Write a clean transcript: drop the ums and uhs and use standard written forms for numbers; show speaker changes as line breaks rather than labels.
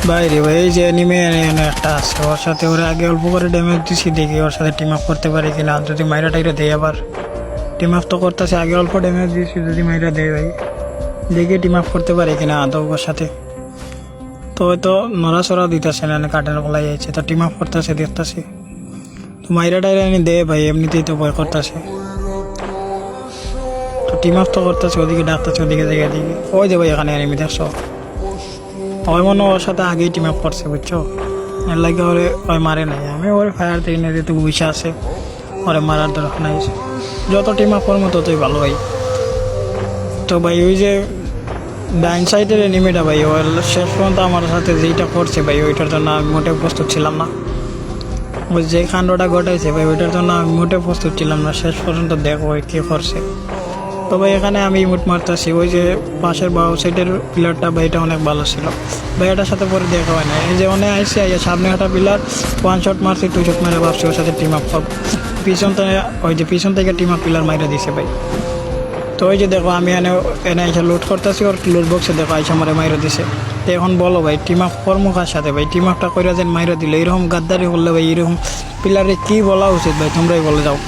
বাইরে ভাই এই যে এনিমে একটা আছে, ওর সাথে ওরা আগে অল্প করে ড্যামেজ দিছি, দেখি ওর সাথে টিম আপ করতে পারি কিনা। যদি মাইরা টাইরা দেয় আবার টিম আপ তো করতেছে, আগে অল্প ড্যামেজ দিয়েছি, যদি মাইরা দেয় ভাই দেখি টিম আপ করতে পারি কিনা আদৌ ওর সাথে। তো হয়তো নড়াচড়াও দিতেছে না, কাটেন বলাই যাচ্ছে, তো টিম আপ করতেছে দেখতেছি। তো মাইরা টাইরা এনে দেয় ভাই, এমনিতেই তো ভয় করতেছে। তো টিম আপ তো করতেছে, ওদিকে ডাকতেছে, ওদিকে জায়গা দিকে ওই যে ভাই এখানে এনিমি দেখছো, ওই মনে ওর সাথে আগেই টিম আপ করছে বুঝছো, এর লাগে ওরে ওই মারে নাই। আমি ওর ফায়ার থেকে নিয়ে যেতে বুঝে আছে, ওরে মারার দরকার নাই। যত টিম আপ করবো ততই ভালো ভাই। তো ভাই ওই যে ডাইন সাইডের এনিমিটা ভাই, ওর শেষ পর্যন্ত আমার সাথে যেইটা করছে ভাই, ওইটার জন্য আমি মোটেও প্রস্তুত ছিলাম না। ওই যে কাণ্ডটা ঘটাইছে ভাই, ওইটার জন্য আমি মোটেও প্রস্তুত ছিলাম না। শেষ পর্যন্ত দেখো ওই কে করছে। তো ভাই এখানে আমি ইমোট মারতেছি, ওই যে পাশের বাউ সাইডের পিলারটা ভাই, এটা অনেক ভালো ছিল ভাই, এটার সাথে পরে দেখা হয় না। এই যে অনেক আইসি আইয়া সামনে একটা পিলার, 1 শট মারছি, 2 শট মারে ভাবছি ওর সাথে টিম আপ করবো, পিছন থেকে ওই যে পিছন থেকে টিম আপ পিলার মাইরা দিছে ভাই। তো ওই যে দেখো আমি এনে এনে এসে লুট করতেছি, ওর লুট বক্সে দেখো আইসা মারে মাইরা দিছে। তো এখন বলো ভাই টিম আপ কর্ম কার সাথে ভাই, টিম আপটা করে যেন মাইরা দিল, এরকম গাদ্দারি করলে ভাই, এরকম পিলারে কি বলা উচিত ভাই, তোমরাই বলে যাও।